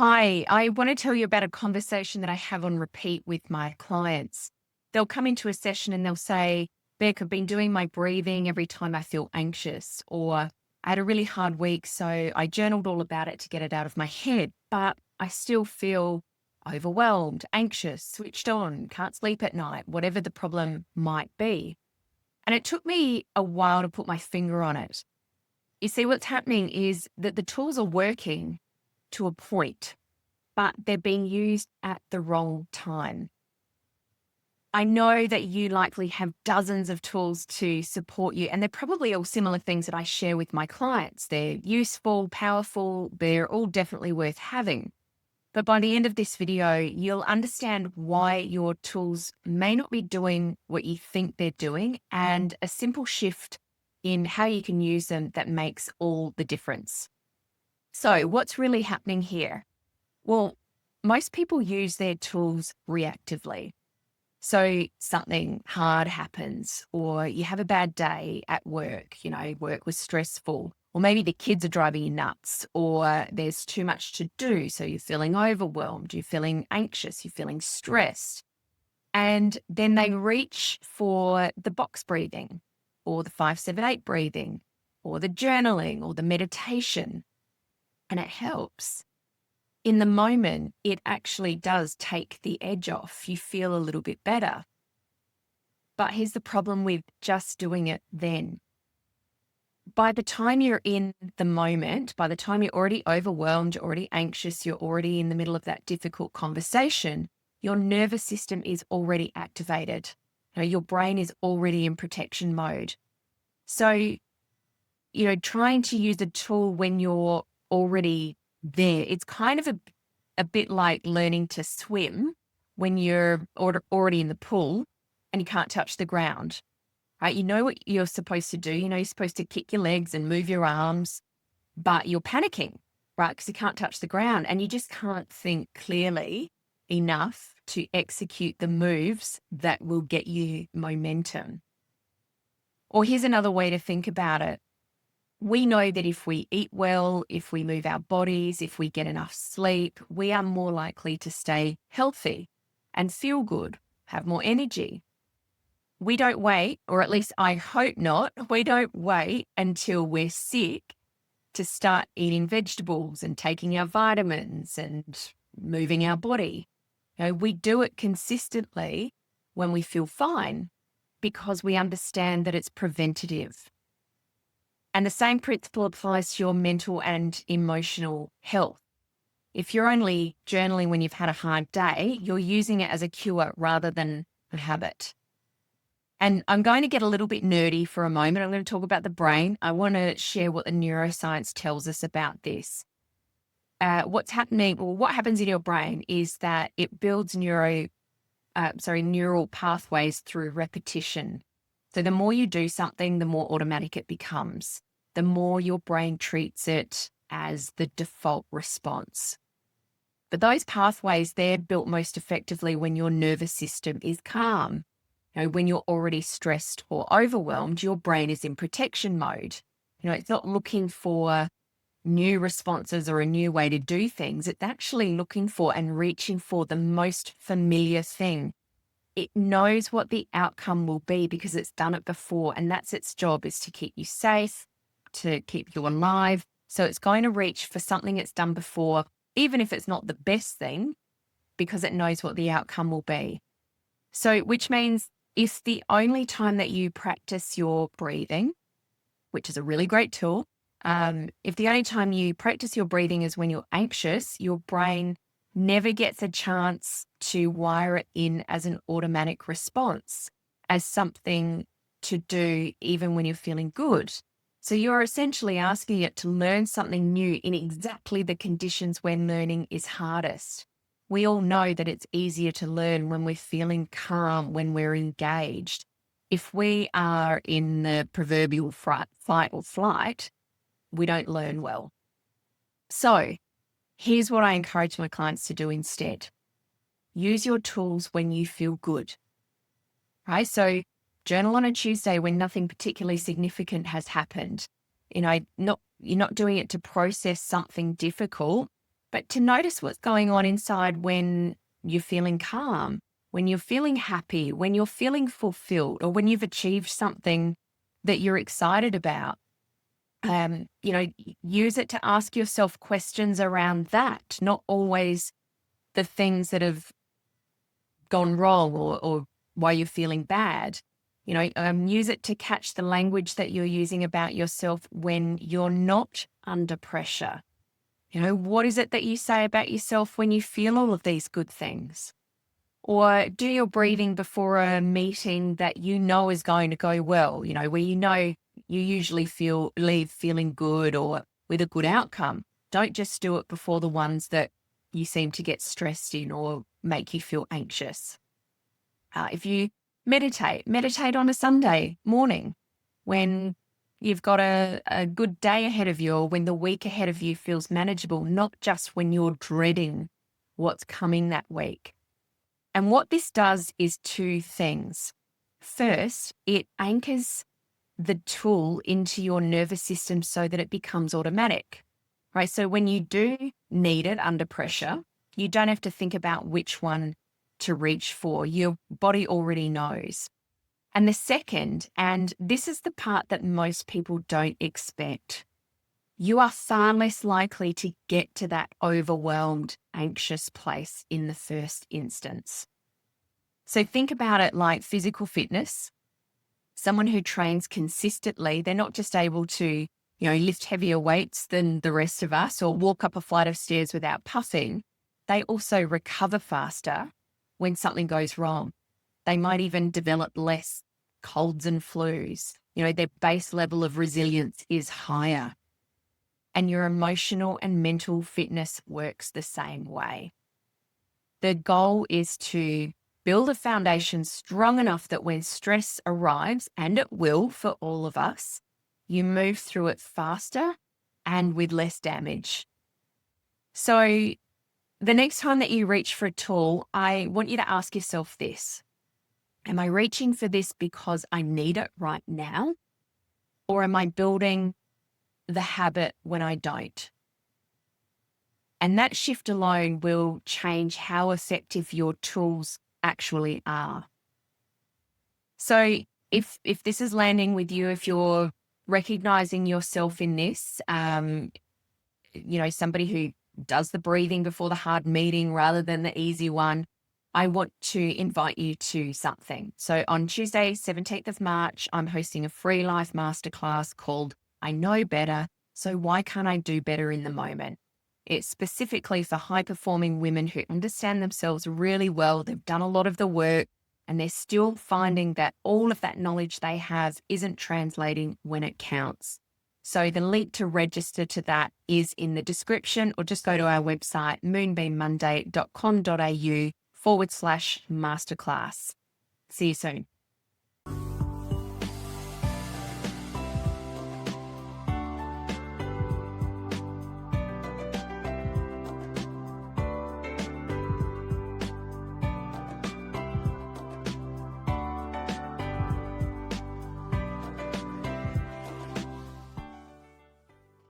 Hi, I want to tell you about a conversation that I have on repeat with my clients. They'll come into a session and they'll say, Beck, I've been doing my breathing every time I feel anxious, or I had a really hard week, so I journaled all about it to get it out of my head, but I still feel overwhelmed, anxious, switched on, can't sleep at night, whatever the problem might be. And it took me a while to put my finger on it. You see, what's happening is that the tools are working to a point, but they're being used at the wrong time. I know that you likely have dozens of tools to support you, and they're probably all similar things that I share with my clients. They're useful, powerful, they're all definitely worth having. But by the end of this video, you'll understand why your tools may not be doing what you think they're doing, and a simple shift in how you can use them that makes all the difference. So, what's really happening here? Well, most people use their tools reactively. So something hard happens, or you have a bad day at work, work was stressful, or maybe the kids are driving you nuts, or there's too much to do. So you're feeling overwhelmed, you're feeling anxious, you're feeling stressed. And then they reach for the box breathing, or the 5-7-8 breathing, or the journaling, or the meditation, and it helps. In the moment, it actually does take the edge off. You feel a little bit better. But here's the problem with just doing it then. By the time you're in the moment, by the time you're already overwhelmed, you're already anxious, you're already in the middle of that difficult conversation, your nervous system is already activated. Your brain is already in protection mode. So, trying to use a tool when you're already there, it's kind of a bit like learning to swim when you're already in the pool and you can't touch the ground, right? You know what you're supposed to do. You're supposed to kick your legs and move your arms, but you're panicking, right? Because you can't touch the ground and you just can't think clearly enough to execute the moves that will get you momentum. Or here's another way to think about it. We know that if we eat well, if we move our bodies, if we get enough sleep, we are more likely to stay healthy and feel good, have more energy. We don't wait, or at least I hope not, we don't wait until we're sick to start eating vegetables and taking our vitamins and moving our body. We do it consistently when we feel fine because we understand that it's preventative. And the same principle applies to your mental and emotional health. If you're only journaling when you've had a hard day, you're using it as a cure rather than a habit. And I'm going to get a little bit nerdy for a moment. I'm going to talk about the brain. I want to share what the neuroscience tells us about this. What's happening, or what happens in your brain is that it builds neural pathways through repetition. So the more you do something, the more automatic it becomes, the more your brain treats it as the default response. But those pathways, they're built most effectively when your nervous system is calm. When you're already stressed or overwhelmed, your brain is in protection mode. It's not looking for new responses or a new way to do things. It's actually looking for and reaching for the most familiar thing. It knows what the outcome will be because it's done it before, and that's its job, is to keep you safe, to keep you alive. So it's going to reach for something it's done before, even if it's not the best thing, because it knows what the outcome will be. So, which means if the only time that you practice your breathing, which is a really great tool, if the only time you practice your breathing is when you're anxious, your brain never gets a chance to wire it in as an automatic response, as something to do even when you're feeling good. So you're essentially asking it to learn something new in exactly the conditions when learning is hardest. We all know that it's easier to learn when we're feeling calm, when we're engaged. If we are in the proverbial fight or flight, we don't learn well. So here's what I encourage my clients to do instead. Use your tools when you feel good, right? So journal on a Tuesday when nothing particularly significant has happened. You're not doing it to process something difficult. but to notice what's going on inside when you're feeling calm, when you're feeling happy, when you're feeling fulfilled, or when you've achieved something that you're excited about. Use it to ask yourself questions around that, not always the things that have gone wrong or why you're feeling bad. Use it to catch the language that you're using about yourself when you're not under pressure. What is it that you say about yourself when you feel all of these good things? Or do your breathing before a meeting that you know is going to go well, where you usually leave feeling good or with a good outcome. Don't just do it before the ones that you seem to get stressed in or make you feel anxious. If you meditate on a Sunday morning when you've got a good day ahead of you or when the week ahead of you feels manageable, not just when you're dreading what's coming that week. And what this does is two things. First, it anchors the tool into your nervous system so that it becomes automatic, right? So when you do need it under pressure, you don't have to think about which one to reach for. Your body already knows. And the second, and this is the part that most people don't expect, you are far less likely to get to that overwhelmed, anxious place in the first instance. So think about it like physical fitness. Someone who trains consistently, they're not just able to, lift heavier weights than the rest of us or walk up a flight of stairs without puffing. They also recover faster when something goes wrong. They might even develop less colds and flus. Their base level of resilience is higher. And your emotional and mental fitness works the same way. The goal is to build a foundation strong enough that when stress arrives, and it will for all of us, you move through it faster and with less damage. So the next time that you reach for a tool, I want you to ask yourself this. Am I reaching for this because I need it right now? Or am I building the habit when I don't? And that shift alone will change how effective your tools actually are. So if this is landing with you, if you're recognizing yourself in this, somebody who does the breathing before the hard meeting rather than the easy one, I want to invite you to something. So on Tuesday, 17th of March, I'm hosting a free life masterclass called I Know Better, so why can't I do better in the moment? It's specifically for high-performing women who understand themselves really well. They've done a lot of the work and they're still finding that all of that knowledge they have isn't translating when it counts. So the link to register to that is in the description, or just go to our website, moonbeammonday.com.au/masterclass. See you soon.